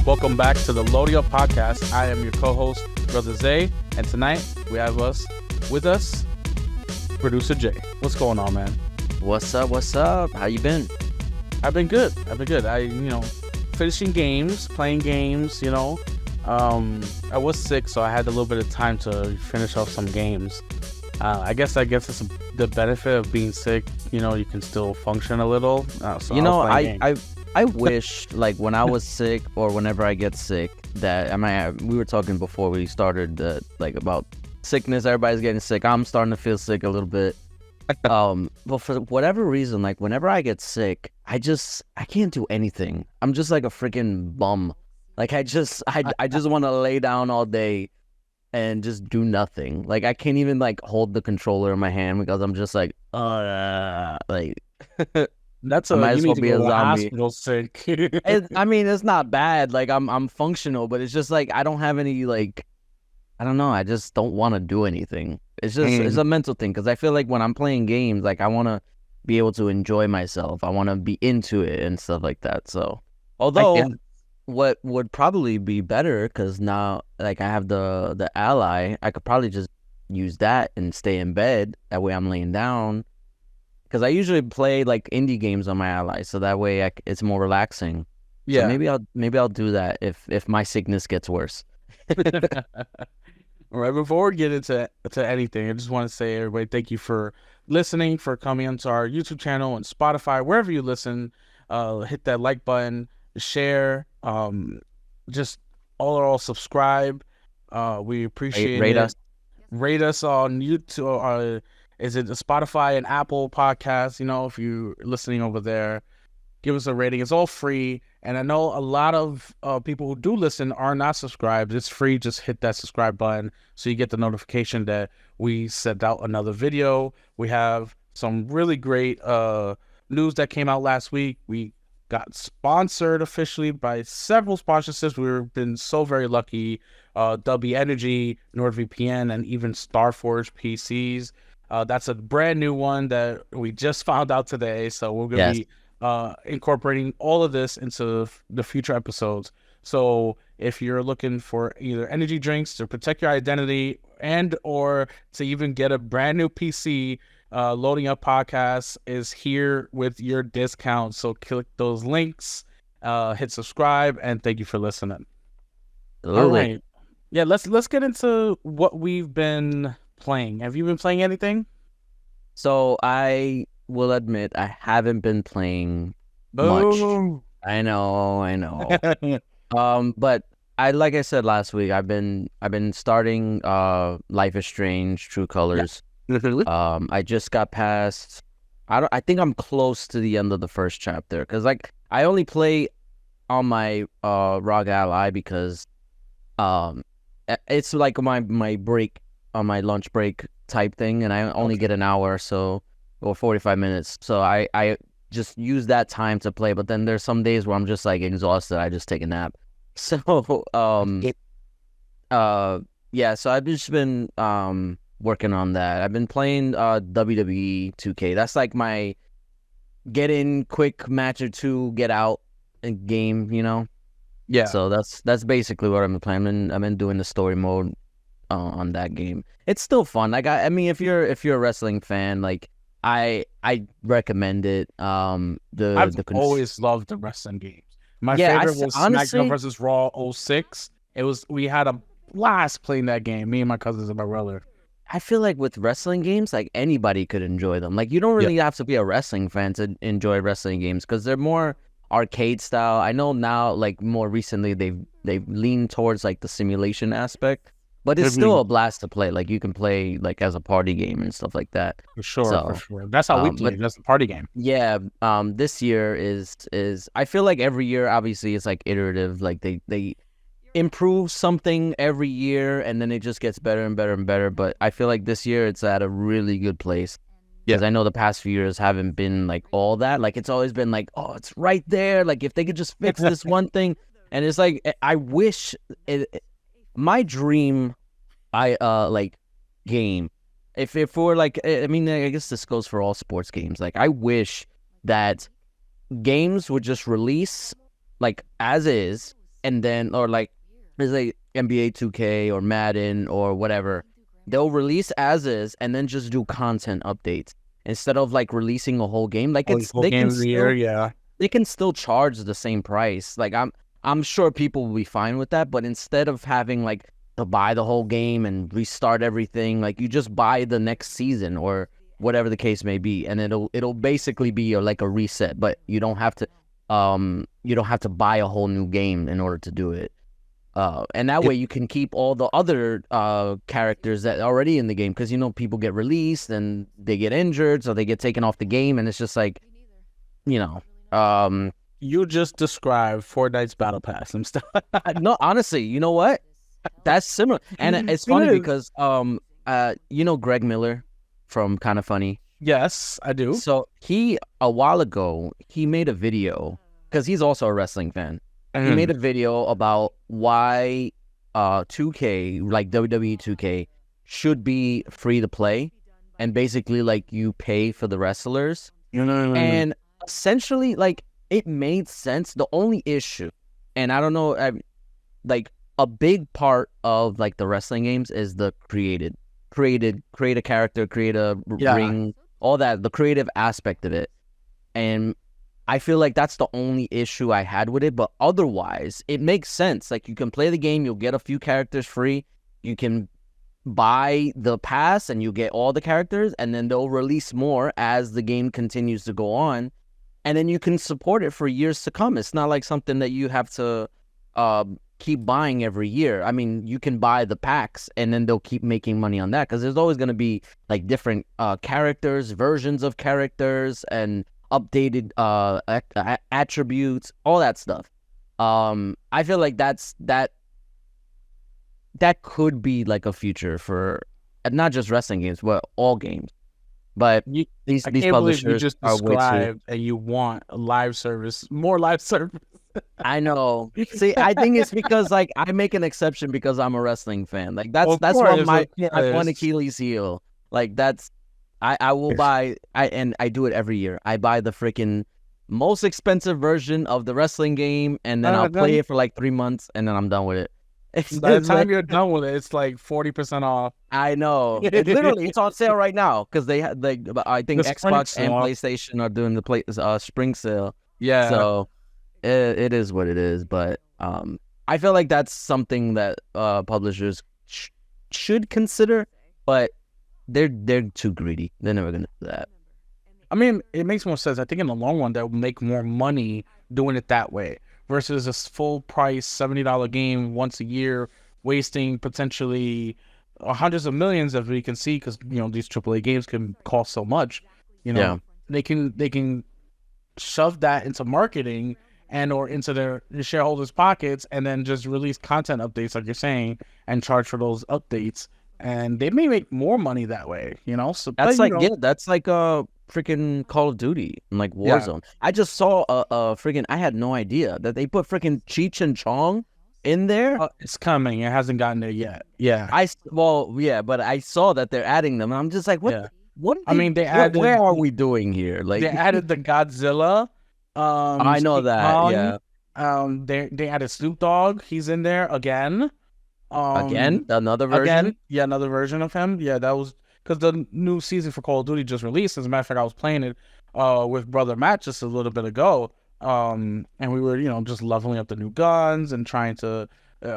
Welcome back to the Loading Up Podcast. I am your co-host, Brother Zay, and tonight we have with us, producer Jay. What's going on, man? What's up? How you been? I've been good. Finishing games, playing games, I was sick, so I had a little bit of time to finish off some games. I guess it's the benefit of being sick. You can still function a little. I wish like when I was sick or whenever I get sick that we were talking before we started about sickness. Everybody's getting sick. I'm starting to feel sick a little bit. But for whatever reason, like whenever I get sick, I can't do anything. I'm just like a freaking bum. Like I just want to lay down all day and just do nothing. Like I can't even like hold the controller in my hand because I'm just like That's I might as well need be to a go to the zombie. hospital sick. It's not bad. Like I'm functional, but it's just like I don't have any I don't know. I just don't want to do anything. It's just it's a mental thing because I feel like when I'm playing games, like I want to be able to enjoy myself. I want to be into it and stuff like that. So although what would probably be better because now like I have the Ally, I could probably just use that and stay in bed. That way I'm laying down. Because I usually play like indie games on my Ally, so that way it's more relaxing. Yeah. So maybe I'll do that if my sickness gets worse. All right, before we get into anything, I just want to say, everybody, thank you for listening, for coming onto our YouTube channel and Spotify, wherever you listen. Hit that like button, share, just all subscribe. We appreciate Rate it. us. Rate us on YouTube. Is it the Spotify and Apple podcast? If you're listening over there, give us a rating. It's all free. And I know a lot of people who do listen are not subscribed. It's free. Just hit that subscribe button so you get the notification that we sent out another video. We have some really great news that came out last week. We got sponsored officially by several sponsorships. We've been so very lucky. W Energy, NordVPN, and even Starforge PCs. That's a brand new one that we just found out today. So we're going to be incorporating all of this into the future episodes. So if you're looking for either energy drinks to protect your identity and or to even get a brand new PC, Loading Up Podcast is here with your discount. So click those links, hit subscribe, and thank you for listening. Absolutely. All right. Yeah, let's get into what we've been playing. Have you been playing anything? So I will admit I haven't been playing much. I know. But like I said last week, I've been starting Life is Strange: True Colors. Yeah. I just got past. I think I'm close to the end of the first chapter because like I only play on my ROG Ally because it's like my break on my lunch break type thing, and I only get an hour or 45 minutes. So I just use that time to play. But then there's some days where I'm just like exhausted. I just take a nap. So so I've just been working on that. I've been playing WWE 2K. That's like my get in quick match or two, get out game, Yeah. So that's basically what I've been playing. I've been doing the story mode on that game. It's still fun. Like I mean, if you're a wrestling fan, like I recommend it. I've always loved the wrestling games. My favorite was SmackDown vs. Raw 06. We had a blast playing that game. Me and my cousins and my brother. I feel like with wrestling games, like anybody could enjoy them. Like you don't really have to be a wrestling fan to enjoy wrestling games because they're more arcade style. I know now, like more recently, they've leaned towards like the simulation aspect. But it's still a blast to play. Like you can play like as a party game and stuff like that. For sure. That's how we play. That's the party game. Yeah. This year is I feel like every year obviously it's like iterative. Like they improve something every year and then it just gets better and better and better. But I feel like this year it's at a really good place. Because I know the past few years haven't been like all that. Like it's always been like, oh, it's right there. Like if they could just fix this one thing. And it's like I wish my dream game, if we're like, I mean, I guess this goes for all sports games. Like I wish that games would just release like as is and then or like there's like NBA 2K or Madden or whatever. They'll release as is and then just do content updates instead of like releasing a whole game. Like it's Whole games of the year, yeah. they can still charge the same price. Like I'm sure people will be fine with that, but instead of having like to buy the whole game and restart everything, like you just buy the next season or whatever the case may be, and it'll basically be like a reset, but you don't have to buy a whole new game in order to do it. And that way you can keep all the other characters that are already in the game, because people get released and they get injured, so they get taken off the game, and it's just like, You just described Fortnite's Battle Pass. I'm still no, honestly, you know what? That's similar, and it's funny because Greg Miller from Kind of Funny. Yes, I do. So a while ago he made a video because he's also a wrestling fan. He made a video about why 2K, like WWE 2K, should be free to play, and basically like you pay for the wrestlers. And essentially, like, it made sense. The only issue, and I don't know, like a big part of like the wrestling games is the create a character, create a ring, all that, the creative aspect of it. And I feel like that's the only issue I had with it. But otherwise, it makes sense. Like, you can play the game, you'll get a few characters free. You can buy the pass and you get all the characters, and then they'll release more as the game continues to go on. And then you can support it for years to come. It's not like something that you have to keep buying every year. I mean, you can buy the packs and then they'll keep making money on that, because there's always going to be like different characters, versions of characters, and updated attributes, all that stuff. I feel like that could be like a future for not just wrestling games, but all games. But these publishers you just described and you want a live service, more live service. I know. See, I think it's because like I make an exception because I'm a wrestling fan. Like that's what my one Achilles heel. Like that's I will buy and I do it every year. I buy the freaking most expensive version of the wrestling game, and then I'll play it for like 3 months, and then I'm done with it. By the time you're done with it, it's like 40% off. I know. It's on sale right now because they had like I think Xbox and PlayStation are doing the spring sale. Yeah. So it is what it is, but I feel like that's something that publishers should consider, but they're too greedy. They're never gonna do that. I mean, it makes more sense. I think in the long run, they'll make more money doing it that way versus a full price $70 game once a year, wasting potentially hundreds of millions, as we can see, because these AAA games can cost so much. They can shove that into marketing and or into their shareholders' pockets, and then just release content updates, like you're saying, and charge for those updates. And they may make more money that way, So that's that's like a freaking Call of Duty and like Warzone. Yeah. I just saw a freaking. I had no idea that they put freaking Cheech and Chong in there. It's coming. It hasn't gotten there yet. Yeah. But I saw that they're adding them, and I'm just like, what? Yeah. What? They added. Where are we doing here? Like they added the Godzilla. I know that. Chong. They added Snoop Dogg. He's in there again. Again, another version. Another version of him. Yeah, that was because the new season for Call of Duty just released. As a matter of fact, I was playing it with brother Matt just a little bit ago, and we were just leveling up the new guns and trying to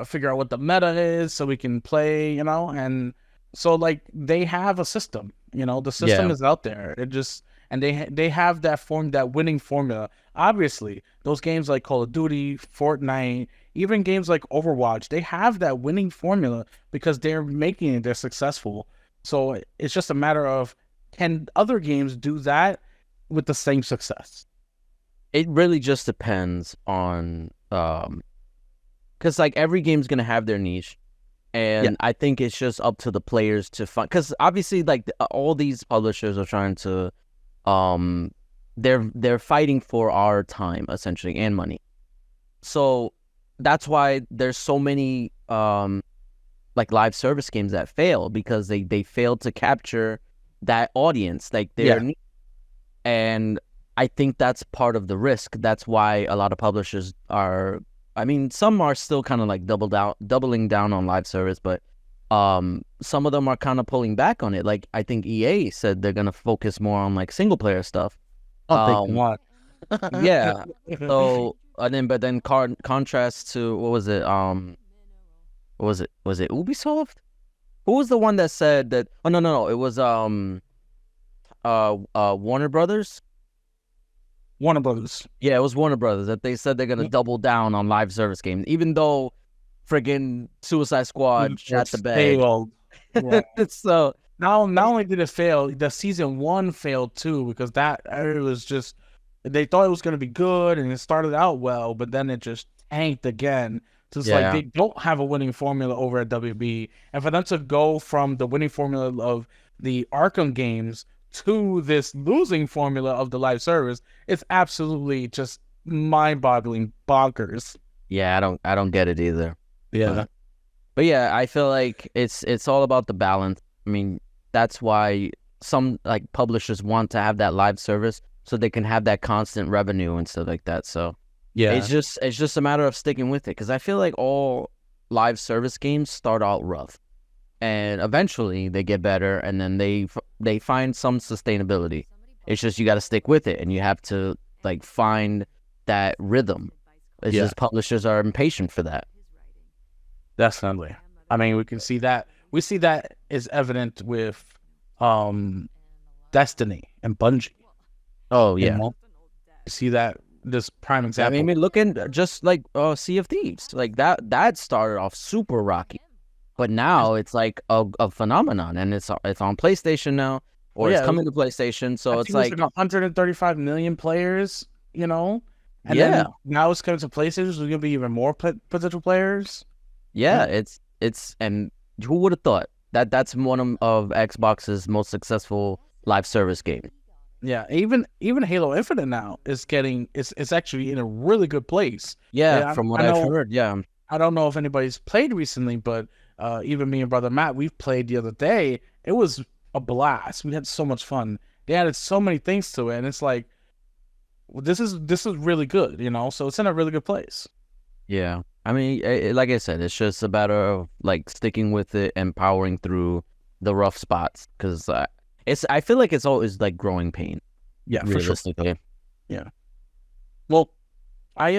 figure out what the meta is so we can play. And so like they have a system. The system is out there. It just and they have that winning formula. Obviously, those games like Call of Duty, Fortnite, even games like Overwatch, they have that winning formula because they're making it. They're successful. So it's just a matter of, can other games do that with the same success? It really just depends on, because like every game's gonna have their niche, and I think it's just up to the players to find. Because obviously, like all these publishers are trying to, they're fighting for our time essentially and money. So that's why there's so many like live service games that fail, because they failed to capture that audience, like and I think that's part of the risk. That's why a lot of publishers are I mean, some are still kind of like doubling down on live service, but some of them are kind of pulling back on it. Like I think EA said they're gonna focus more on like single player stuff. Oh, thank God. Yeah. So but then contrast to what was it? What was it? Was it Ubisoft? Who was the one that said that? Oh no, it was Warner Brothers. Warner Brothers. Yeah, it was Warner Brothers that they said they're gonna double down on live service games, even though friggin' Suicide Squad shot the bag. Yeah. So not only did it fail, the season 1 failed too, because it was just, they thought it was gonna be good and it started out well, but then it just tanked again. So it's like they don't have a winning formula over at WB, and for them to go from the winning formula of the Arkham games to this losing formula of the live service, it's absolutely just mind-boggling, bonkers. Yeah, I don't get it either. Yeah. But yeah, I feel like it's all about the balance. I mean, that's why some like publishers want to have that live service so they can have that constant revenue and stuff like that. So yeah, it's just a matter of sticking with it, because I feel like all live service games start out rough, and eventually they get better, and then they find some sustainability. It's just you got to stick with it, and you have to like find that rhythm. It's just publishers are impatient for that. Definitely. I mean, we can see that. We see that is evident with Destiny and Bungie. Oh yeah, you see that this prime example. I mean, looking just like Sea of Thieves, like that started off super rocky, but now it's like a phenomenon, and it's on PlayStation now, or it's coming to PlayStation. So it's like 135 million players, and then now it's coming to PlayStation. There's gonna be even more potential players. Yeah, it's and who would have thought that that's one of Xbox's most successful live service games. Yeah, even Halo Infinite now is it's actually in a really good place. Yeah, from what I've heard. Yeah, I don't know if anybody's played recently, but even me and brother Matt, we've played the other day. It was a blast. We had so much fun. They added so many things to it, and it's like, this is really good, So it's in a really good place. Yeah, I mean, like I said, it's just a matter of like sticking with it and powering through the rough spots, because I feel like it's always like growing pain. Yeah, for sure. Yeah. Well, we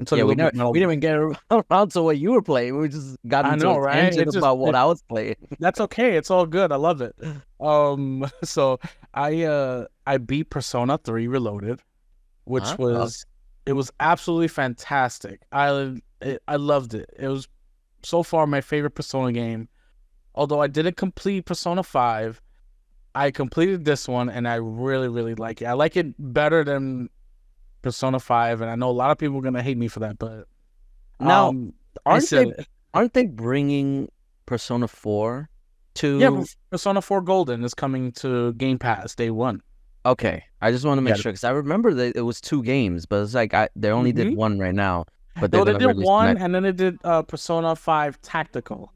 didn't even get around to what you were playing. We just got into a tangent about what I was playing. That's okay. It's all good. I love it. So I beat Persona 3 Reloaded, which it was absolutely fantastic. I loved it. It was so far my favorite Persona game. Although I didn't complete Persona 5, I completed this one, and I really, really like it. I like it better than Persona 5, and I know a lot of people are going to hate me for that, but... Now, aren't they bringing Persona 4 to... Yeah, Persona 4 Golden is coming to Game Pass day 1. Okay, I just want to make sure, because I remember that it was 2 games, but it's like they only did 1 right now. But they did 1, and then they did Persona 5 Tactical.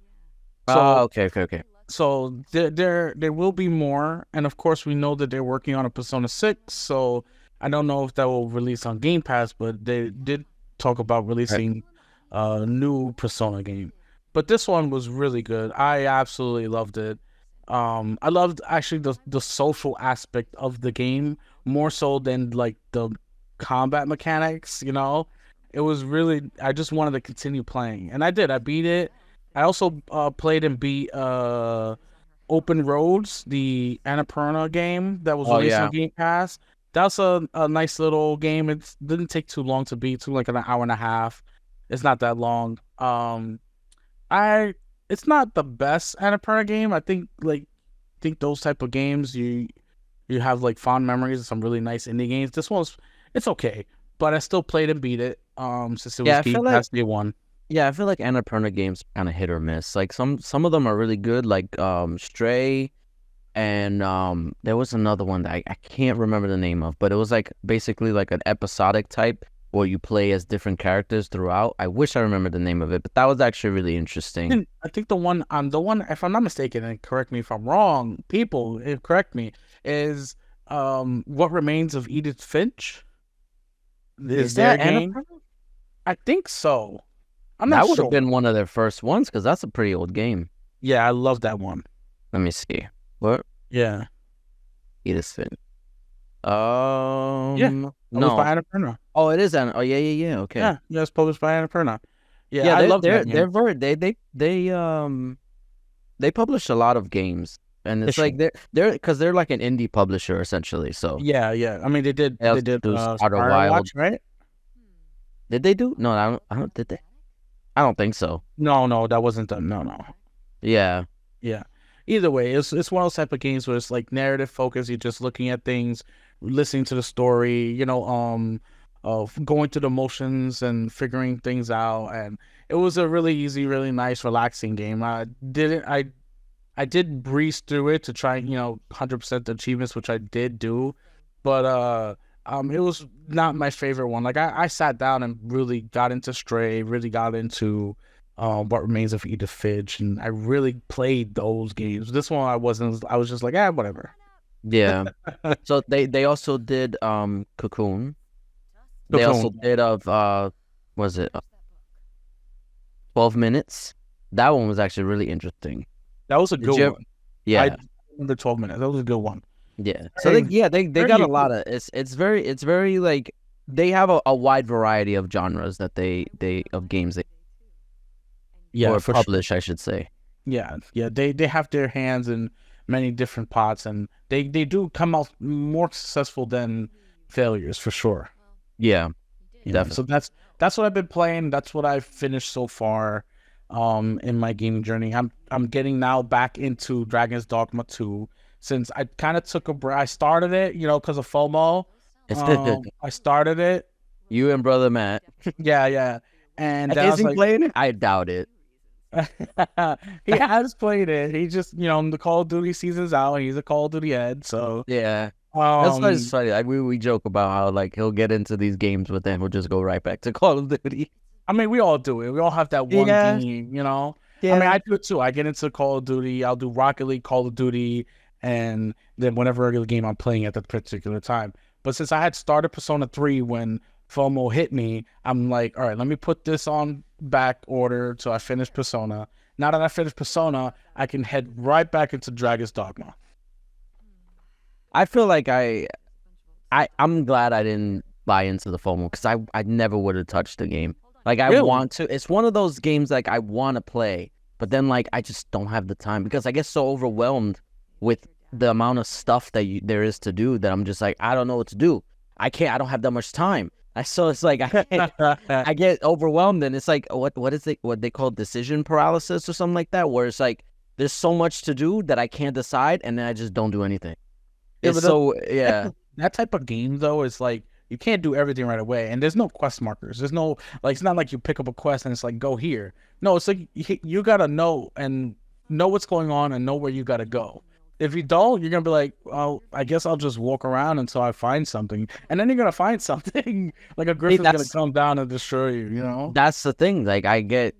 So, okay. So there will be more, and of course we know that they're working on a Persona 6. So I don't know if that will release on Game Pass, but they did talk about releasing a new Persona game. But this one was really good. I absolutely loved it. I loved actually the social aspect of the game more so than like the combat mechanics. It was really, I just wanted to continue playing, and I did. I beat it. I also played and beat Open Roads, the Annapurna game that was released on Game Pass. That's a nice little game. It didn't take too long to beat. It took like an hour and a half. It's not that long. It's not the best Annapurna game. I think those type of games you have like fond memories of some really nice indie games. This one's, it's okay, but I still played and beat it. Since it was Game Pass day 1. Yeah, I feel like Annapurna games kind of hit or miss. Like some of them are really good, like Stray, and there was another one that I can't remember the name of, but it was like basically like an episodic type where you play as different characters throughout. I wish I remember the name of it, but that was actually really interesting. I think the one, if I'm not mistaken, and correct me if I'm wrong, people, correct me, is What Remains of Edith Finch. Is that Annapurna? I think so. I'm That not would have sure. been one of their first ones because that's a pretty old game. Yeah, I love that one. Let me see. What? Yeah. Edith Fin. Yeah. It was by No. Annapurna. Oh, it is an. Oh, yeah. Okay. Yeah, it's published by Annapurna. Yeah, Yeah, I they're love that they're they're game. very they publish a lot of games, and it's like Fishing. they're because they're like an indie publisher essentially. So Yeah. I mean, they did they also do Outer Wild. Firewatch, right? Did they do? No, I don't. Did they? I don't think so. No, that wasn't them. No. Yeah. Yeah. Either way, it's one of those type of games where it's like narrative focused. You're just looking at things, listening to the story, of going through the motions and figuring things out. And it was a really easy, really nice, relaxing game. I did breeze through it to try, 100% the achievements, which I did do, but it was not my favorite one. Like I sat down and really got into Stray, really got into What Remains of Edith Finch, and I really played those games. This one I wasn't. I was just like, whatever. Yeah. So they also did Cocoon. They also Cocoon. did was it 12 Minutes? That one was actually really interesting. That was a Did good you? one. Yeah. I remember 12 minutes. That was a good one. Yeah. So they Very got a unique. lot of it's very like they have a wide variety of genres that they of games they Yeah, or for publish, sure. I should say. Yeah. They have their hands in many different pots, and they do come out more successful than failures for sure. Yeah, So definitely. that's what I've been playing. That's what I've finished so far in my gaming journey. I'm getting now back into Dragon's Dogma 2 since I kind of took a break. I started it, because of FOMO. I started it. You and brother Matt. Yeah. And then I Is was he like, playing it? I doubt it. he has played it. He just, the Call of Duty season's out and he's a Call of Duty head. So, Yeah. That's why it's funny. Like we joke about how like he'll get into these games, but then he'll just go right back to Call of Duty. I mean, we all do it. We all have that one Yeah. game, Yeah. I mean, I do it too. I get into Call of Duty. I'll do Rocket League, Call of Duty, and then whatever regular game I'm playing at that particular time. But since I had started Persona 3 when FOMO hit me, I'm like, all right, let me put this on back order till I finish Persona. Now that I finished Persona, I can head right back into Dragon's Dogma. I feel like I'm glad I didn't buy into the FOMO because I never would have touched the game. Like I Really? want to. It's one of those games like I want to play, but then like I just don't have the time because I get so overwhelmed with the amount of stuff that there is to do that I'm just like I don't know what to do. I don't have that much time. So it's like I get overwhelmed and it's like what is it what they call decision paralysis or something like that where it's like there's so much to do that I can't decide and then I just don't do anything. Yeah, It's but so yeah. that type of game though is like you can't do everything right away, and there's no quest markers. There's no like it's not like you pick up a quest and it's like go here. No, it's like you gotta know what's going on and know where you gotta go. If you don't, you're gonna be like, well, I guess I'll just walk around until I find something, and then you're gonna find something like a griffin's gonna come down and destroy you. That's the thing. Like I get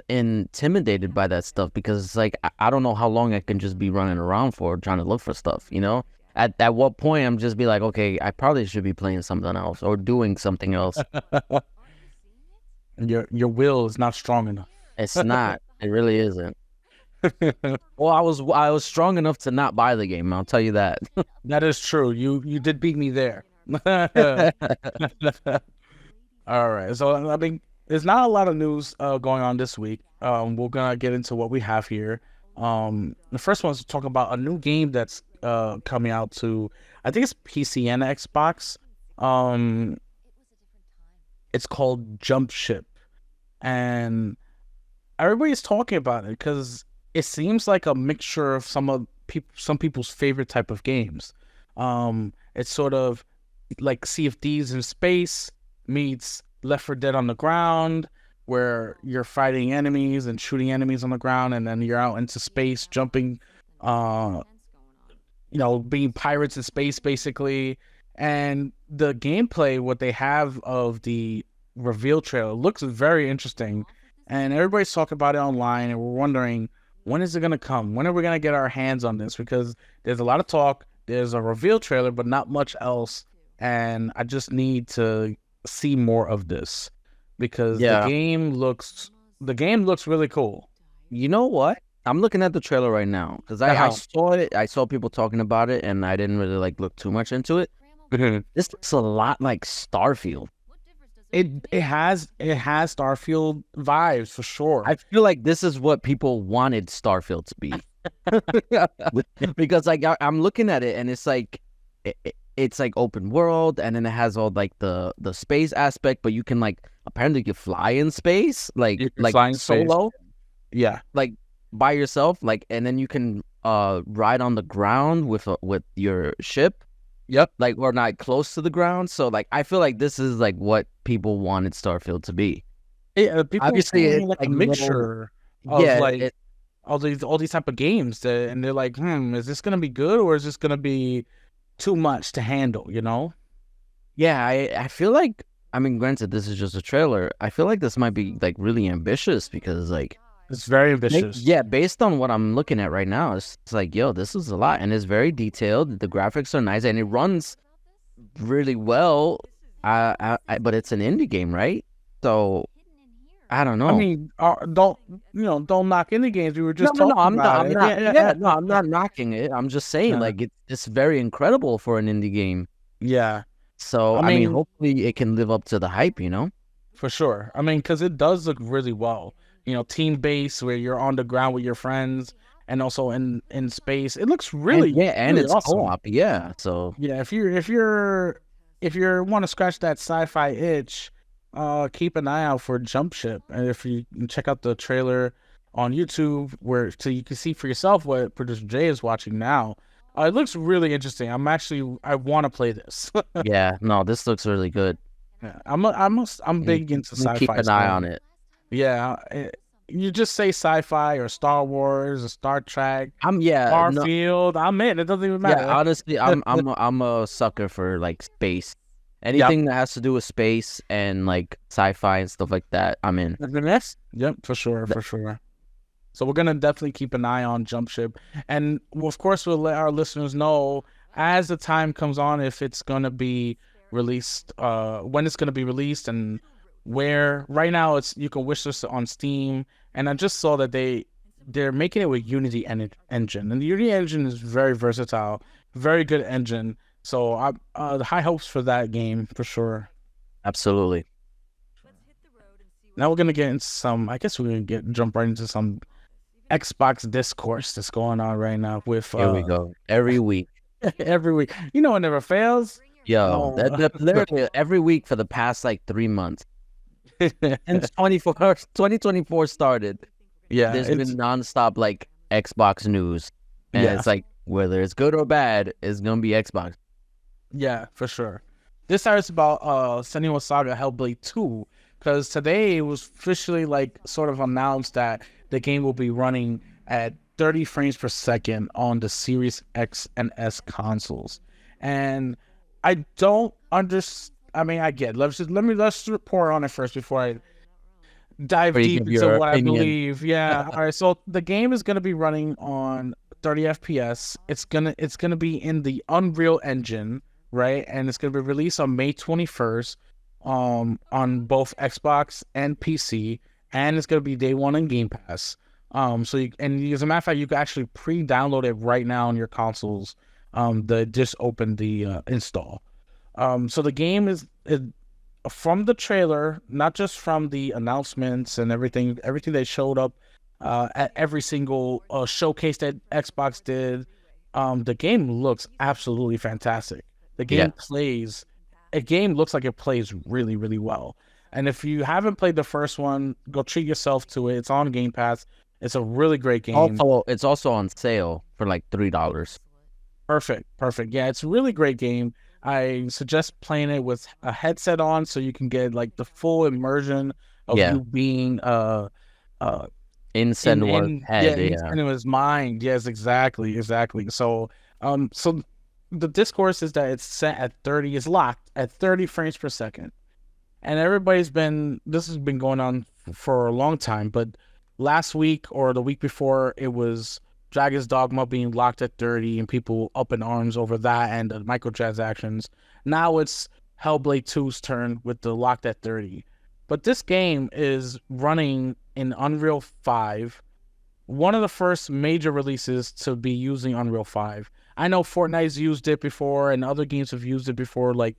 intimidated by that stuff because it's like I don't know how long I can just be running around for trying to look for stuff. At what point I'm just be like, okay, I probably should be playing something else or doing something else. Your will is not strong enough. It's not. It really isn't. Well, I was strong enough to not buy the game. I'll tell you that. That is true. You did beat me there. All right. So I mean, there's not a lot of news going on this week. We're gonna get into what we have here. The first one is to talk about a new game that's coming out to, I think it's PC and Xbox. It's called Jump Ship, and everybody's talking about it because it seems like a mixture of some people's favorite type of games. It's sort of like Sea of Thieves in space meets Left 4 Dead on the ground, where you're fighting enemies and shooting enemies on the ground, and then you're out into space, jumping, being pirates in space, basically. And the gameplay, what they have of the reveal trailer, looks very interesting. And everybody's talking about it online, and we're wondering, when is it going to come? When are we going to get our hands on this? Because there's a lot of talk, there's a reveal trailer, but not much else. And I just need to see more of this. because Yeah. the game looks really cool. You know what? I'm looking at the trailer right now because I Uh-huh. saw it. I saw people talking about it, and I didn't really like look too much into it. This looks a lot like Starfield. It has Starfield vibes for sure. I feel like this is what people wanted Starfield to be. Because like I'm looking at it and it's like it's like open world, and then it has all like the space aspect, but you can like apparently you fly in space like You can fly in space. solo, Yeah. like by yourself, like, and then you can ride on the ground with your ship, Yep. like, or not close to the ground. So like I feel like this is like what people wanted Starfield to be. People Obviously saying it's like a like mixture of yeah, like all these type of games and they're like, is this gonna be good or is this gonna be too much to handle? You know? yeah, I feel like, I mean, granted, this is just a trailer. I feel like this might be like really ambitious because like It's very ambitious. yeah, based on what I'm looking at right now, it's like, yo, this is a lot, and it's very detailed. The graphics are nice, and it runs really well. But it's an indie game, right? So I don't know. I mean, don't knock indie games. We were just No, talking I'm not. about I'm it. not. Yeah, Yeah, no, I'm not knocking it. I'm just saying, yeah, like, it's very incredible for an indie game. yeah. So I I mean, mean, hopefully, it can live up to the hype. You know? for sure. I mean, because it does look really well. You know, team based where you're on the ground with your friends and also in space. It looks really, And yeah, and really it's awesome. co-op. Yeah, so Yeah, if you want to scratch that sci-fi itch, keep an eye out for Jump Ship. And if you can check out the trailer on YouTube, so you can see for yourself what producer Jay is watching now. It looks really interesting. I want to play this. yeah, no, this looks really good. Yeah, I'm big into I'm gonna keep sci-fi an eye stuff. on it. Yeah, you just say sci-fi or Star Wars or Star Trek, Yeah, no, Starfield. I'm in. It doesn't even yeah. matter. Honestly, I'm a sucker for like space. Yep. Anything that has to do with space and like sci-fi and stuff like that, I'm in. Yep, for sure, for sure. So we're gonna definitely keep an eye on Jump Ship, and of course we'll let our listeners know as the time comes on if it's gonna be released, when it's gonna be released, and where. Right now, it's you can wish this on Steam, and I just saw that they're making it with Unity engine, and the Unity engine is very versatile, very good engine. So I the high hopes for that game for sure. Absolutely. Now we're gonna get into some. I guess we're gonna jump right into some Xbox discourse that's going on right now with Here we go. Every week. every week. You know, it never fails. Yo, that literally every week for the past like 3 months. Since 2024 started, Yeah, there's been nonstop like Xbox news. And Yeah. it's like whether it's good or bad, it's gonna be Xbox. yeah, for sure. This time it's about Senua Saga Hellblade 2, because today it was officially like sort of announced that the game will be running at 30 frames per second on the Series X and S consoles. And I don't understand. I mean, I get. Let's report on it first before I dive Before you deep give into your what I opinion. believe. Yeah. All right. So the game is gonna be running on 30 FPS. It's gonna be in the Unreal Engine, right? And it's gonna be released on May 21st, on both Xbox and PC, and it's gonna be day one in Game Pass. So as a matter of fact, you can actually pre-download it right now on your consoles. Just open the install. So the game is from the trailer, not just from the announcements and everything they showed up at every single showcase that Xbox did. The game looks absolutely fantastic. The game looks like it plays really, really well. And if you haven't played the first one, go treat yourself to it. It's on Game Pass. It's a really great game. Also, it's also on sale for like $3. Perfect. Yeah, it's a really great game. I suggest playing it with a headset on so you can get like the full immersion of you being in Senua's head. in his mind. Yes, exactly. So so the discourse is that it's set at 30, is locked at 30 frames per second. And this has been going on for a long time, but last week or the week before, it was Dragon's Dogma being locked at 30 and people up in arms over that and the microtransactions. Now it's Hellblade 2's turn with the locked at 30. but this game is running in Unreal 5, one of the first major releases to be using Unreal 5. I know Fortnite's used it before, and other games have used it before, like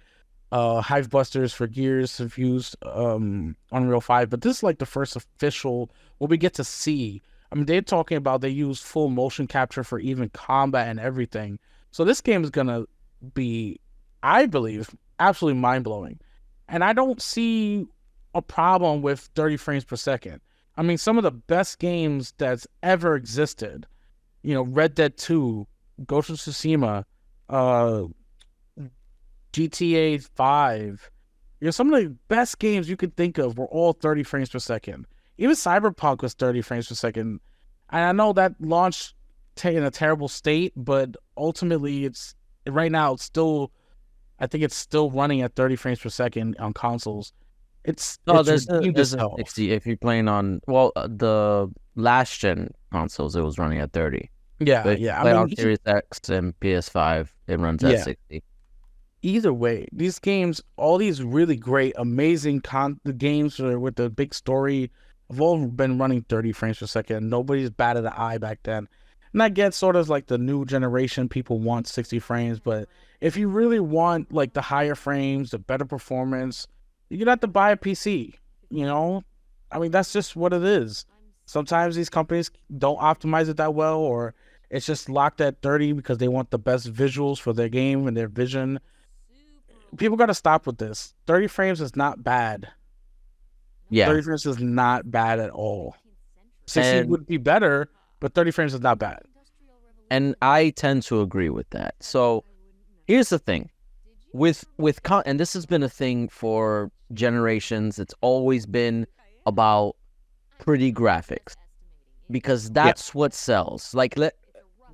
Hive Busters for Gears have used Unreal 5, but this is like the first official what we get to see. I mean, they're talking about they use full motion capture for even combat and everything. So this game is gonna be, I believe, absolutely mind blowing. And I don't see a problem with 30 frames per second. I mean, some of the best games that's ever existed, Red Dead 2, Ghost of Tsushima, GTA 5, some of the best games you could think of were all 30 frames per second. Even Cyberpunk was 30 frames per second. And I know that launched in a terrible state, but ultimately right now I think it's still running at 30 frames per second on consoles. There's a 60 if you're playing on the last gen consoles. It was running at 30. Yeah, but yeah. Play on Series X and PS5, it runs at 60. Either way, these games, all these really great, amazing games with the big story, have all been running 30 frames per second. Nobody's batted an eye back then. And I get sort of like the new generation, people want 60 frames, but if you really want like the higher frames, the better performance, you're gonna have to buy a PC, I mean, that's just what it is. Sometimes these companies don't optimize it that well, or it's just locked at 30 because they want the best visuals for their game and their vision. People got to stop with this. 30 frames is not bad. Yeah. 30 frames is not bad at all. 60 would be better, but 30 frames is not bad. And I tend to agree with that. So here's the thing. And this has been a thing for generations. It's always been about pretty graphics because that's what sells. Like,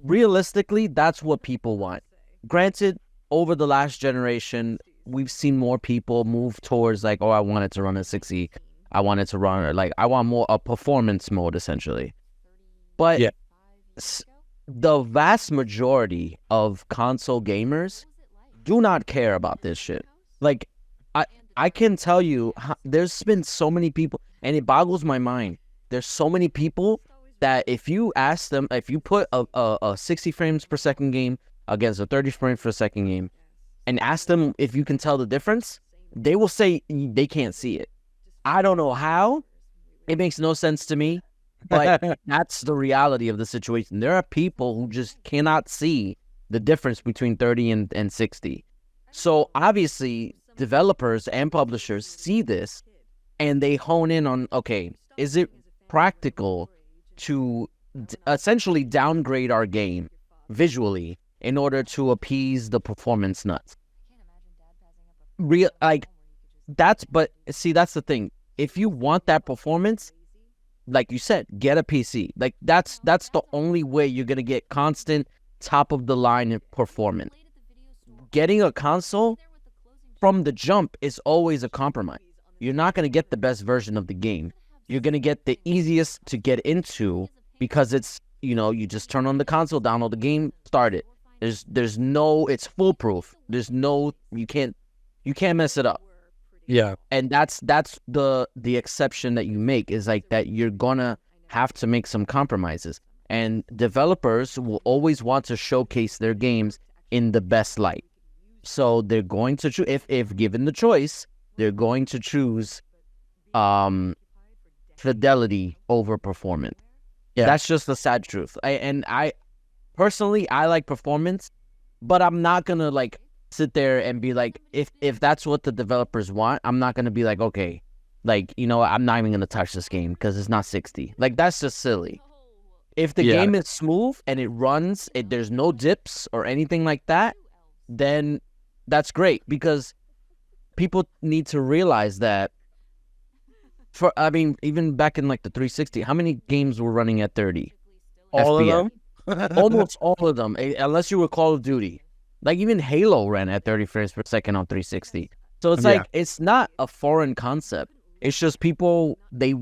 realistically, that's what people want. Granted, over the last generation, we've seen more people move towards like, I want it to run at 60. I want it to run I want more a performance mode essentially. But the vast majority of console gamers do not care about this shit. Like, I can tell you, there's been so many people, and it boggles my mind. There's so many people that if you ask them, if you put a 60 frames per second game against a 30 frames per second game, and ask them if you can tell the difference, they will say they can't see it. I don't know how. It makes no sense to me, but that's the reality of the situation. There are people who just cannot see the difference between 30 and 60. So obviously, developers and publishers see this, and they hone in on, okay, is it practical to essentially downgrade our game visually in order to appease the performance nuts? But see, that's the thing. If you want that performance, like you said, get a PC. Like that's the only way you're gonna get constant top of the line performance. Getting a console from the jump is always a compromise. You're not gonna get the best version of the game. You're gonna get the easiest to get into because it's, you just turn on the console, download the game, start it. There's no, it's foolproof. There's no, you can't mess it up. Yeah. And that's the exception that you make, is like that you're gonna have to make some compromises. And developers will always want to showcase their games in the best light. So they're going to choose, if given the choice, they're going to choose fidelity over performance. Yeah. That's just the sad truth. I personally, I like performance, but I'm not gonna like sit there and be like, if that's what the developers want, I'm not gonna be like, okay, like, I'm not even gonna touch this game because it's not 60. Like, that's just silly. If the game is smooth and it runs, there's no dips or anything like that, then that's great, because people need to realize that. Even back in like the 360, how many games were running at 30? All FPS? of them? Almost all of them, unless you were Call of Duty. Like, even Halo ran at 30 frames per second on 360. So it's like, it's not a foreign concept. It's just people, they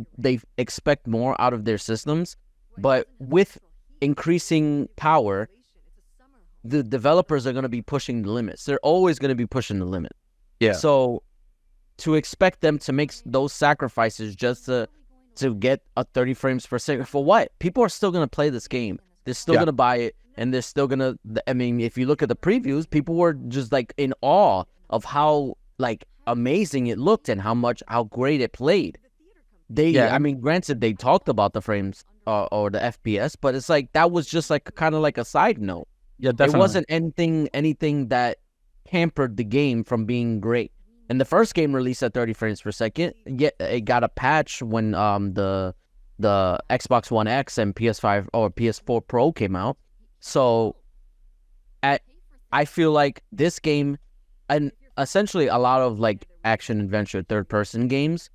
expect more out of their systems. But with increasing power, the developers are going to be pushing the limits. They're always going to be pushing the limit. Yeah. So to expect them to make those sacrifices just to get a 30 frames per second for what? People are still gonna play this game. They're still gonna buy it, and they're still gonna. I mean, if you look at the previews, people were just like in awe of how like amazing it looked and how great it played. I mean, granted, they talked about the frames or the FPS, but it's like that was just like kind of like a side note. Yeah, definitely. It wasn't anything that hampered the game from being great. And the first game released at 30 frames per second. Yet it got a patch when the Xbox One X and PS5 or PS4 Pro came out. So I feel like this game, and essentially a lot of like action adventure third person games,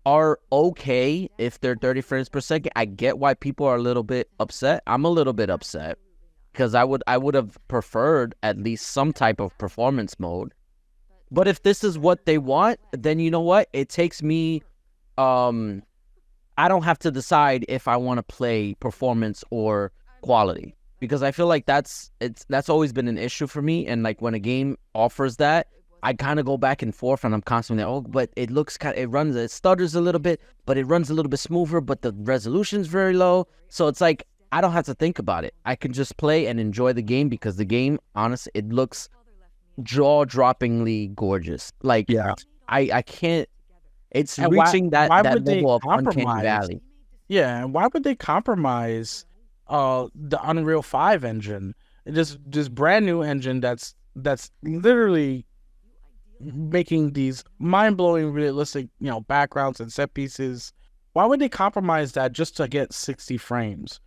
are okay if they're 30 frames per second. I get why people are a little bit upset. I'm a little bit upset because I would have preferred at least some type of performance mode. But if this is what they want, then you know what? It takes me I don't have to decide if I want to play performance or quality, because I feel like that's always been an issue for me. And like when a game offers that, I kind of go back and forth, and I'm constantly but it stutters a little bit, but it runs a little bit smoother, but the resolution's very low. So it's like I don't have to think about it. I can just play and enjoy the game, because the game, honestly, it looks jaw-droppingly gorgeous. Like I can't. It's and reaching that level of uncanny valley. Yeah, and why would they compromise the Unreal 5 engine? This brand new engine that's literally making these mind-blowing, realistic, backgrounds and set pieces. Why would they compromise that just to get 60 frames?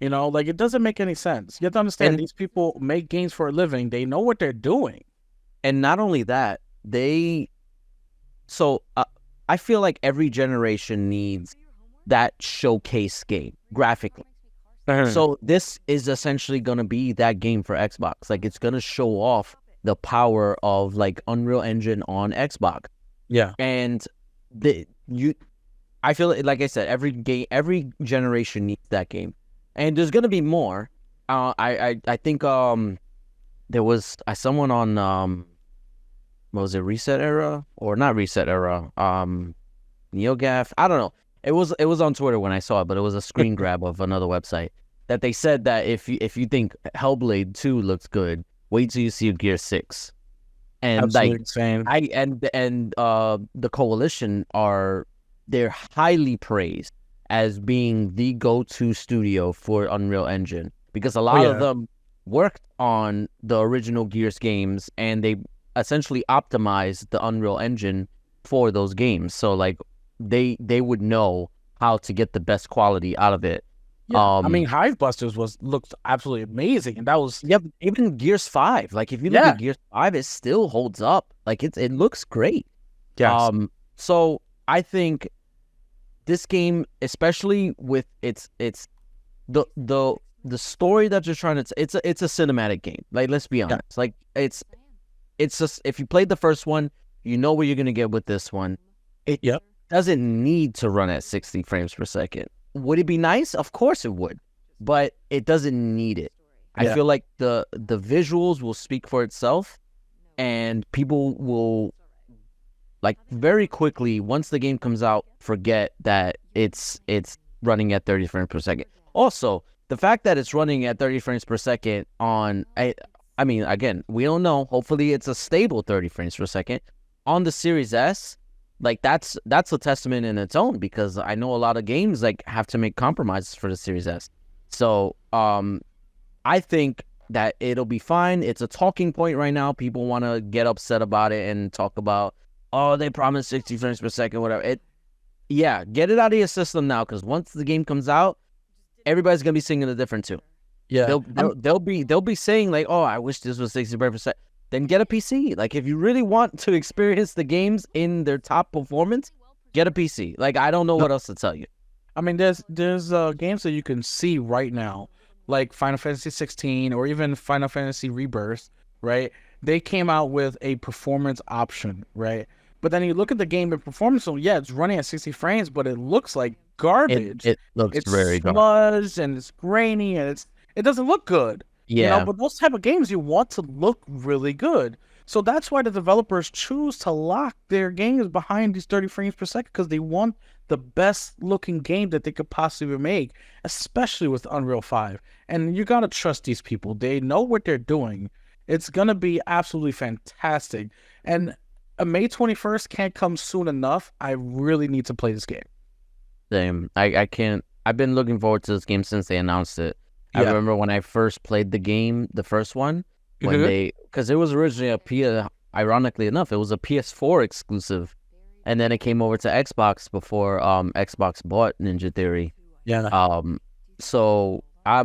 Like, it doesn't make any sense. You have to understand, these people make games for a living. They know what they're doing. And not only that, I feel like every generation needs that showcase game graphically. So this is essentially going to be that game for Xbox. Like, it's going to show off the power of like Unreal Engine on Xbox. Yeah. And I feel like I said, every generation needs that game. And there's going to be more. I think there was someone on what was it, Reset Era or not Reset Era? NeoGaf. I don't know. It was on Twitter when I saw it, but it was a screen grab of another website that they said that if you think Hellblade 2 looks good, wait till you see Gear 6. And absolutely like insane. The Coalition they're highly praised as being the go-to studio for Unreal Engine, because a lot of them worked on the original Gears games, and they essentially optimized the Unreal Engine for those games. So like they would know how to get the best quality out of it. Yeah. I mean, Hivebusters looked absolutely amazing, and that was even Gears 5. Like if you look at Gears 5, it still holds up. Like it looks great. Yes. So I think this game, especially with its the story that you're trying to, it's a cinematic game. Like, let's be honest. Like it's just, if you played the first one, you know what you're gonna get with this one. It doesn't need to run at 60 frames per second. Would it be nice? Of course it would, but it doesn't need it. I feel like the visuals will speak for itself, and people will, like, very quickly, once the game comes out, forget that it's running at 30 frames per second. Also, the fact that it's running at 30 frames per second on, I mean, again, we don't know. Hopefully it's a stable 30 frames per second on the Series S. Like, that's a testament in its own, because I know a lot of games like have to make compromises for the Series S. So I think that it'll be fine. It's a talking point right now. People want to get upset about it and talk about, oh, they promised 60 frames per second, whatever. Get it out of your system now, because once the game comes out, everybody's gonna be singing a different tune. Yeah, they'll be saying like, oh, I wish this was 60 frames per second. Then get a PC. Like, if you really want to experience the games in their top performance, get a PC. Like, I don't know what else to tell you. I mean, there's games that you can see right now, like Final Fantasy 16 or even Final Fantasy Rebirth, right? They came out with a performance option, right? But then you look at the game in performance, so it's running at 60 frames, but it looks like garbage. It looks very smudged and it's grainy and it doesn't look good. Yeah. But those type of games, you want to look really good. So that's why the developers choose to lock their games behind these 30 frames per second, because they want the best looking game that they could possibly make, especially with Unreal 5. And you gotta trust these people. They know what they're doing. It's gonna be absolutely fantastic. And May 21st can't come soon enough. I really need to play this game. Same. I can't. I've been looking forward to this game since they announced it. I remember when I first played the game, the first one, when because it was originally ironically enough, it was a PS4 exclusive, and then it came over to Xbox before Xbox bought Ninja Theory. Yeah. So I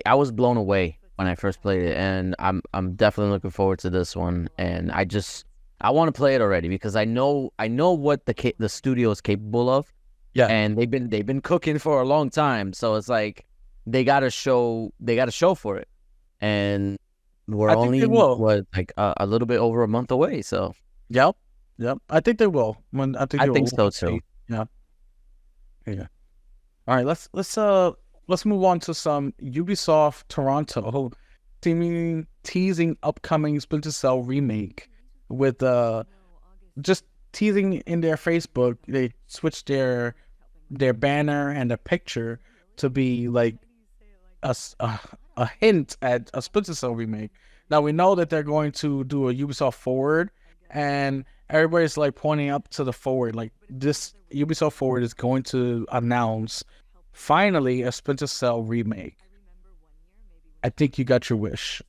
was blown away when I first played it, and I'm definitely looking forward to this one, and I want to play it already because I know what the studio is capable of. Yeah. And they've been cooking for a long time, so it's like they gotta show for it, and we're only like a little bit over a month away. So yep. I think they will. I think so too. Yeah. All right, let's move on to some Ubisoft Toronto teasing upcoming Splinter Cell remake with just teasing in their Facebook. They switched their banner and their picture to be like a hint at a Splinter Cell remake. Now we know that they're going to do a Ubisoft Forward, and everybody's like pointing up to the Forward. Like this Ubisoft Forward is going to announce finally a Splinter Cell remake. I think you got your wish.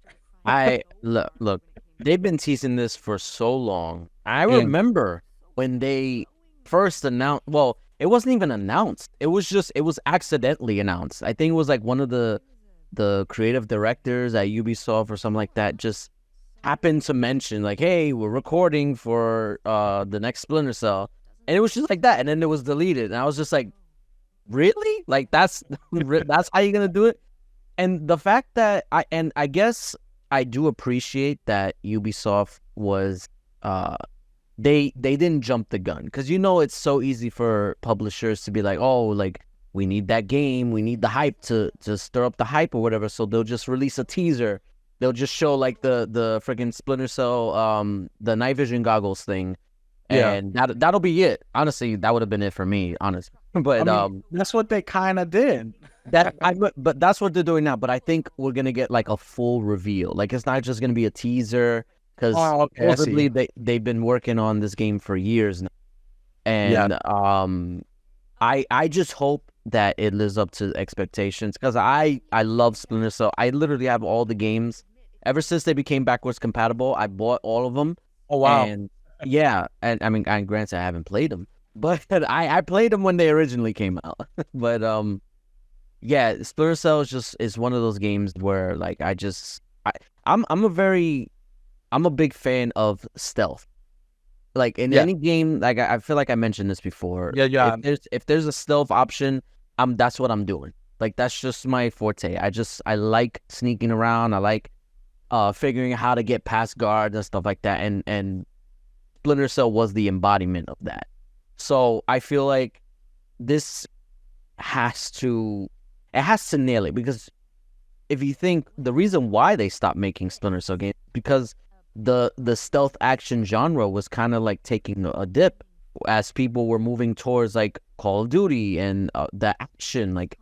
Look, they've been teasing this for so long. I remember when they first announced. Well, it wasn't even announced. It was accidentally announced. I think it was like one of the creative directors at Ubisoft or something like that just happened to mention like, hey, we're recording for the next Splinter Cell. And it was just like that. And then it was deleted. And I was just like, really? Like that's how you're gonna do it? And the fact that I guess I do appreciate that Ubisoft was they didn't jump the gun, because it's so easy for publishers to be like, oh, like we need that game, we need the hype to stir up the hype or whatever, so they'll just release a teaser, they'll just show like the freaking Splinter Cell the night vision goggles thing, and that'll be it. Honestly, that would have been it for me, honestly. But that's what they kind of did. But that's what they're doing now. But I think we're gonna get like a full reveal. Like it's not just gonna be a teaser, because supposedly they've been working on this game for years now. And I just hope that it lives up to expectations, because I love Splinter Cell. I literally have all the games ever since they became backwards compatible. I bought all of them. Oh wow! And and I mean, granted, I haven't played them, but I played them when they originally came out. But Splinter Cell is one of those games where like I'm a big fan of stealth. Like in any game, like I feel like I mentioned this before. Yeah. If there's a stealth option, that's what I'm doing. Like that's just my forte. I like sneaking around. I like figuring out how to get past guards and stuff like that. And Splinter Cell was the embodiment of that. So I feel like this has to nail it, because if you think the reason why they stopped making Splinter Cell games, because the stealth action genre was kind of like taking a dip as people were moving towards like Call of Duty and the action. Like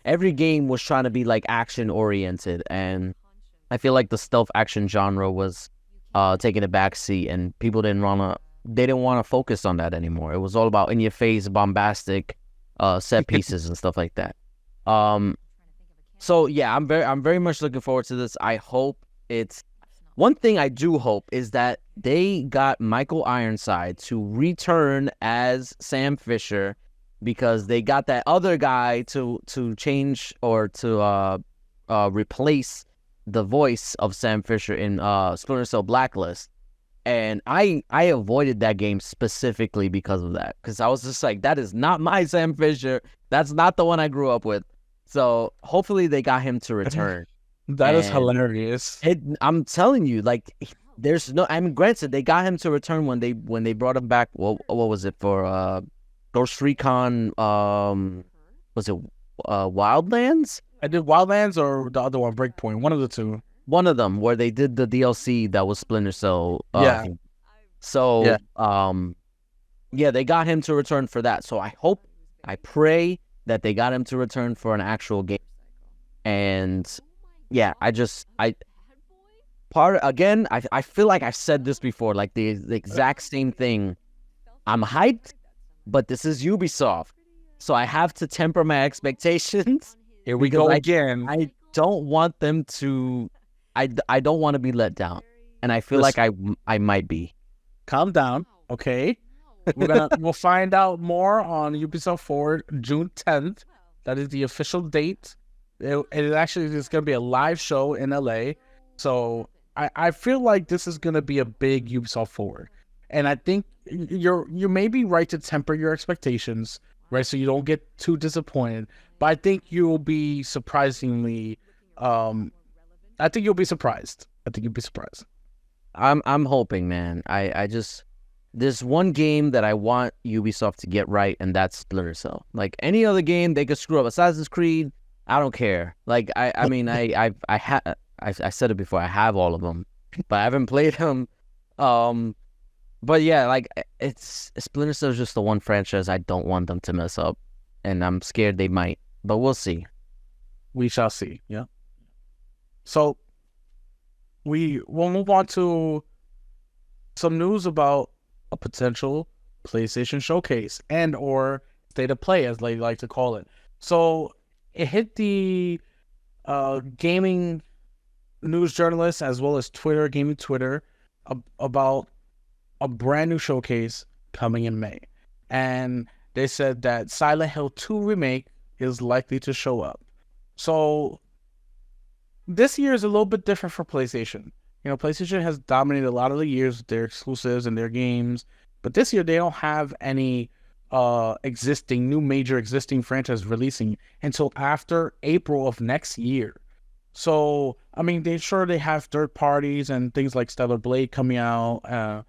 every game was trying to be like action oriented, and I feel like the stealth action genre was taking a backseat, and people didn't want to focus on that anymore. It was all about in your face, bombastic set pieces and stuff like that. So yeah, I'm very much looking forward to this. I hope it's one thing I do hope is that they got Michael Ironside to return as Sam Fisher, because they got that other guy to change or to replace the voice of Sam Fisher in Splinter Cell Blacklist. And I avoided that game specifically because of that, because I was just like, that is not my Sam Fisher. That's not the one I grew up with. So hopefully they got him to return. That is hilarious. I'm telling you, like, there's no. I mean, granted, they got him to return when they brought him back. What was it for? Ghost Recon. Was it Wildlands? I did Wildlands or the other one, Breakpoint. One of the two. One of them where they did the DLC that was Splinter Cell. Yeah, yeah. So yeah, they got him to return for that. So I pray that they got him to return for an actual game. And yeah, I feel like I've said this before, like the exact same thing. I'm hyped, but this is Ubisoft, so I have to temper my expectations. Here we go again. I don't want them to. I don't want to be let down, and I feel like I might be. Calm down, okay? We'll find out more on Ubisoft Forward June 10th. That is the official date. It actually is going to be a live show in LA. So I feel like this is going to be a big Ubisoft Forward. And I think you may be right to temper your expectations, right? So you don't get too disappointed. But I think you'll be surprisingly I think you'll be surprised. I'm hoping, man. I just there's one game that I want Ubisoft to get right, and that's Splinter Cell. Like any other game, they could screw up. Assassin's Creed, I don't care. Like I mean, I said it before. I have all of them, but I haven't played them. But yeah, like it's Splinter Cell is just the one franchise I don't want them to mess up, and I'm scared they might. But we'll see. We shall see. Yeah. So we'll move on to some news about a potential PlayStation showcase and or state of play, as they like to call it. So it hit the gaming news journalists as well as gaming Twitter about a brand new showcase coming in May. And they said that Silent Hill 2 Remake is likely to show up. So this year is a little bit different for PlayStation. You know, PlayStation has dominated a lot of the years with their exclusives and their games, but this year they don't have any new major existing franchise releasing until after April of next year. So, I mean, they have third parties and things like Stellar Blade coming out.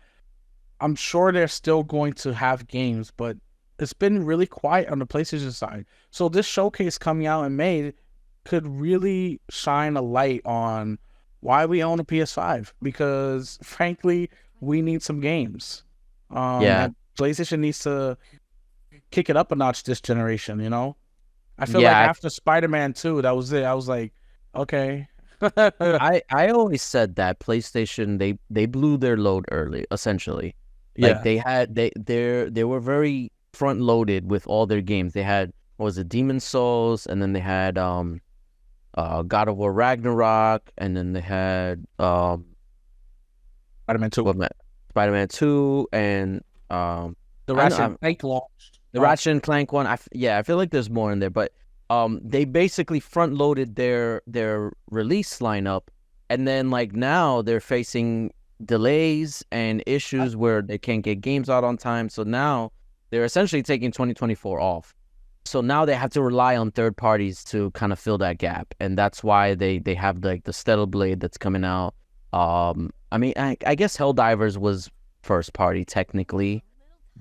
I'm sure they're still going to have games, but it's been really quiet on the PlayStation side. So this showcase coming out in May could really shine a light on why we own a PS5, because frankly, we need some games. PlayStation needs to kick it up a notch this generation, you know? I feel like after Spider-Man 2, that was it. I was like, okay. I always said that PlayStation they blew their load early, essentially. Like they were very front loaded with all their games. They had Demon's Souls, and then they had God of War Ragnarok, and then they had Spider-Man 2, and the Ratchet and Clank launched. The Ratchet and Clank one. I feel like there's more in there, but they basically front loaded their release lineup, and then like now they're facing delays and issues where they can't get games out on time. So now they're essentially taking 2024 off. So now they have to rely on third parties to kind of fill that gap, and that's why they have like the Stellar Blade that's coming out. I mean, I guess Helldivers was first party technically.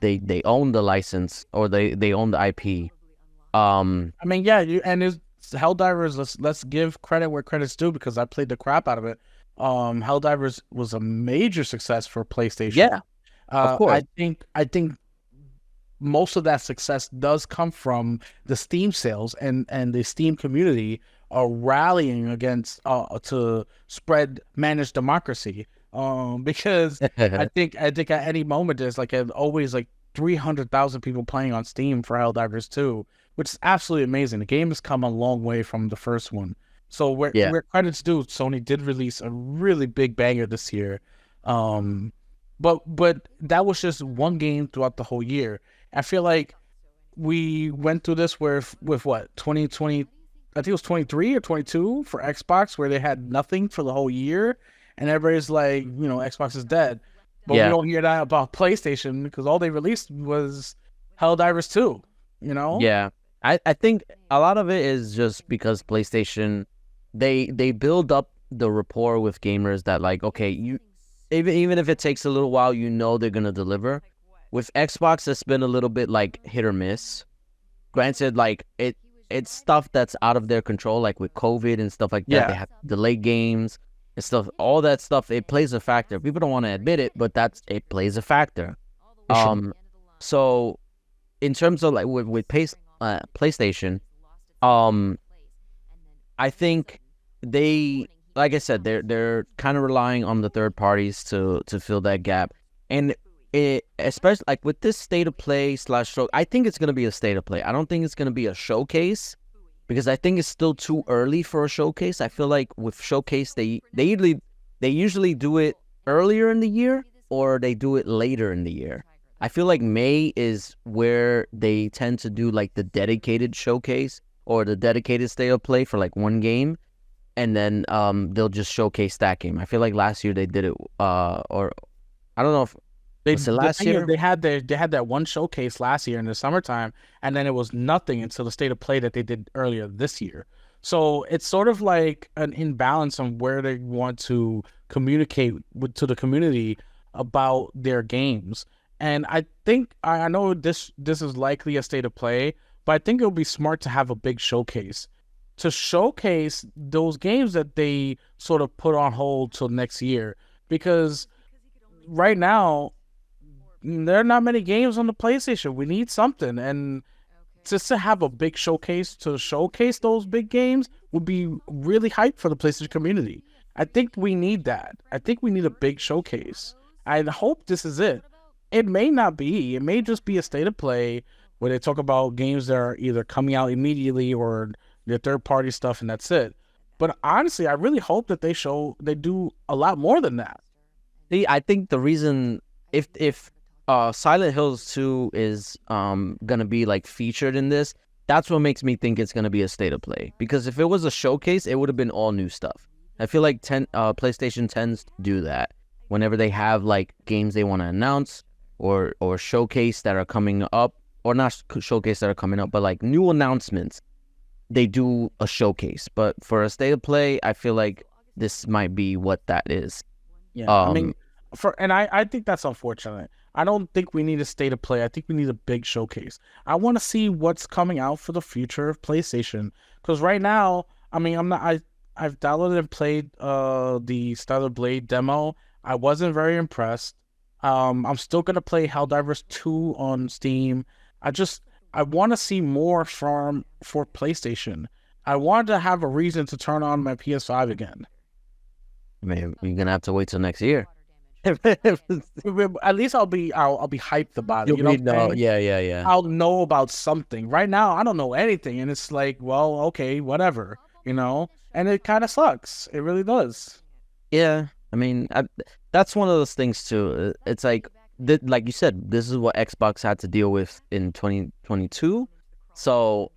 They own the license, or they own the IP. I mean, yeah, Helldivers. Let's give credit where credit's due, because I played the crap out of it. Helldivers was a major success for PlayStation. Yeah, of course. I think most of that success does come from the Steam sales and the Steam community are rallying against to spread managed democracy. Because I think at any moment there's always 300,000 people playing on Steam for Helldivers 2, which is absolutely amazing. The game has come a long way from the first one. So where credit's due, Sony did release a really big banger this year. But that was just one game throughout the whole year. I feel like we went through this with what, 2020, I think it was 23 or 22 for Xbox, where they had nothing for the whole year, and everybody's like, Xbox is dead. But we don't hear that about PlayStation, because all they released was Helldivers 2, Yeah. I think a lot of it is just because PlayStation, they build up the rapport with gamers that okay, even if it takes a little while, they're going to deliver. With Xbox, it's been a little bit hit or miss. Granted, it's stuff that's out of their control, like with COVID and stuff like that. They have delayed games. and stuff. All that stuff, it plays a factor. People don't want to admit it, but it plays a factor. For sure. So in terms of like with PlayStation, um, I think like I said, they're kind of relying on the third parties to fill that gap, and especially like with this state of play slash show, I think it's gonna be a state of play. I don't think it's gonna be a showcase because I think it's still too early for a showcase. I feel like with showcase, they usually do it earlier in the year or they do it later in the year. I feel like May is where they tend to do like the dedicated showcase or the dedicated state of play for like one game, and then they'll just showcase that game. I feel like last year they did it, or I don't know if was it last year. They had that one showcase last year in the summertime, and then it was nothing until the state of play that they did earlier this year. So it's sort of like an imbalance on where they want to communicate to the community about their games. And I think I know this is likely a state of play, but I think it'll be smart to have a big showcase to showcase those games that they sort of put on hold till next year. Because right now, there are not many games on the PlayStation. We need something. And just to have a big showcase to showcase those big games would be really hype for the PlayStation community. I think we need that. I think we need a big showcase. I hope this is it. It may not be. It may just be a state of play where they talk about games that are either coming out immediately or their third-party stuff, and that's it. But honestly, I really hope that they do a lot more than that. See, I think the reason if Silent Hills 2 is gonna be like featured in this, that's what makes me think it's gonna be a state of play. Because if it was a showcase, it would have been all new stuff. I feel like PlayStation tends to do that whenever they have like games they want to announce or showcase that are coming up, or not showcase that are coming up, but like new announcements. They do a showcase, but for a state of play, I feel like this might be what that is. Yeah, I mean, I think that's unfortunate. I don't think we need a state of play. I think we need a big showcase. I want to see what's coming out for the future of PlayStation. Because right now, I mean, I've downloaded and played the Stellar Blade demo. I wasn't very impressed. I'm still gonna play Helldivers 2 on Steam. I want to see more for PlayStation. I want to have a reason to turn on my PS5 again. I mean, you're gonna have to wait till next year. At least I'll be hyped about it. You know, yeah. I'll know about something. Right now, I don't know anything, and it's like, well, okay, whatever, you know. And it kind of sucks. It really does. Yeah, I mean, that's one of those things too. It's like you said, this is what Xbox had to deal with in 2022. So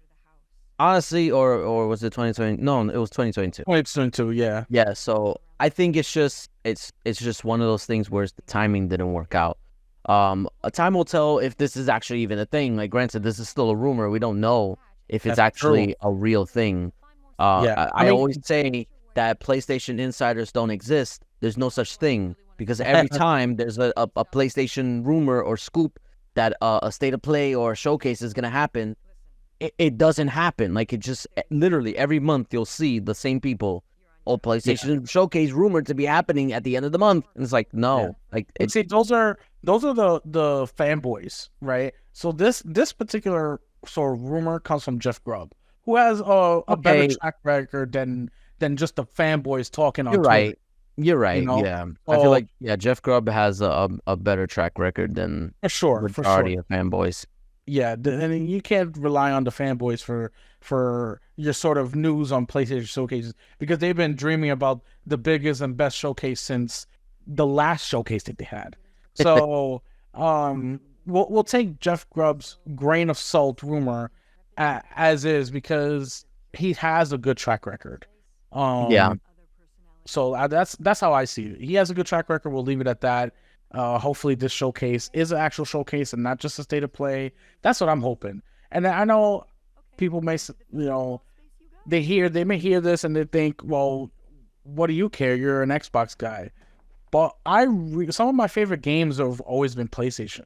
honestly, or was it 2020? No, it was 2022. 2022, yeah. Yeah, so I think it's just one of those things where the timing didn't work out. A time will tell if this is actually even a thing. Like, granted, this is still a rumor. We don't know if it's actually a real thing. I always say that PlayStation insiders don't exist. There's no such thing, because every time there's a PlayStation rumor or scoop that a state of play or a showcase is going to happen, it doesn't happen. Like, it just literally every month you'll see the same people. PlayStation showcase rumored to be happening at the end of the month, and it's like, no, like see, those are the fanboys, right? So this particular sort of rumor comes from Jeff Grubb, who has a better track record than just the fanboys talking on Twitter. You're right. You know? Yeah, I feel like Jeff Grubb has a better track record than majority of fanboys. Yeah, and you can't rely on the fanboys for your sort of news on PlayStation showcases, because they've been dreaming about the biggest and best showcase since the last showcase that they had. So we'll take Jeff Grubb's grain of salt rumor as is, because he has a good track record. So that's how I see it. He has a good track record. We'll leave it at that. Hopefully this showcase is an actual showcase and not just a state of play. That's what I'm hoping. And I know people may, they may hear this and they think, well, what do you care? You're an Xbox guy. But some of my favorite games have always been PlayStation.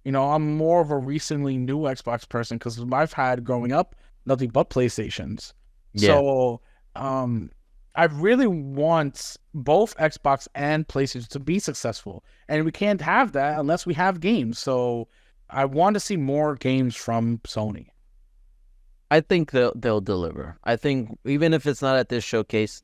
You know, I'm more of a recently new Xbox person, because I've had growing up nothing but PlayStations. Yeah. So, I really want both Xbox and PlayStation to be successful, and we can't have that unless we have games. So I want to see more games from Sony. I think they'll deliver. I think even if it's not at this showcase,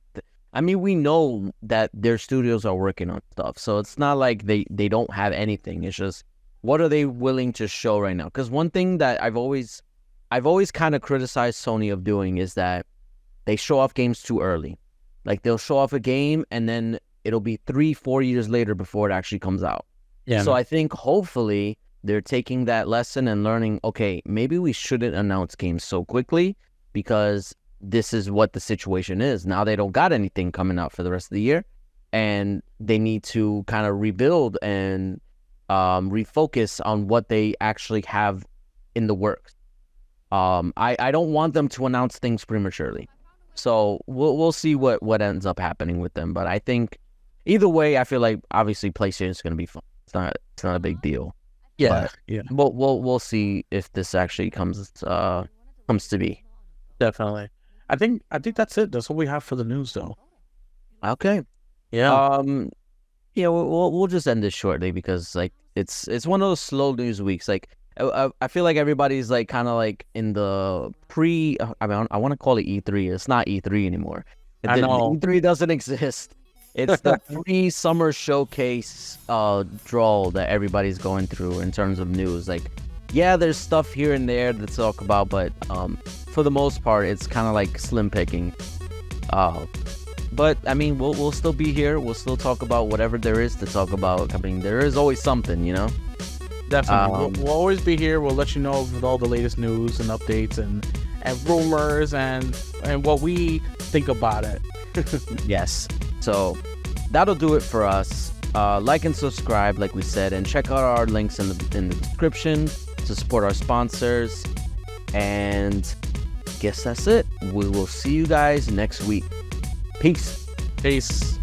I mean, we know that their studios are working on stuff, so it's not like they don't have anything. It's just what are they willing to show right now? Because one thing that I've always kind of criticized Sony of doing is that they show off games too early. Like they'll show off a game and then it'll be 3-4 years later before it actually comes out. Yeah. So I think hopefully they're taking that lesson and learning, okay, maybe we shouldn't announce games so quickly because this is what the situation is. Now they don't got anything coming out for the rest of the year and they need to kind of rebuild and refocus on what they actually have in the works. I don't want them to announce things prematurely. So we'll see what ends up happening with them. But I think either way, I feel like obviously PlayStation is going to be fun. It's not a big deal. Yeah, But we'll see if this actually comes to be. definitely. I think that's it. That's what we have for the news, though. Okay. Yeah. Yeah. We'll just end this shortly because like it's one of those slow news weeks. Like I feel like everybody's like kind of like in the pre. I mean, I want to call it E3. It's not E3 anymore. I know. E3 doesn't exist. It's the pre-summer showcase draw that everybody's going through in terms of news. Like, yeah, there's stuff here and there to talk about, but for the most part, it's kind of like slim picking. But I mean, we'll still be here. We'll still talk about whatever there is to talk about. I mean, there is always something, you know. Definitely. We'll always be here. We'll let you know with all the latest news and updates and rumors and what we think about it. Yes. So that'll do it for us. Like and subscribe, like we said, and check out our links in the description to support our sponsors. And guess that's it. We will see you guys next week. Peace. Peace.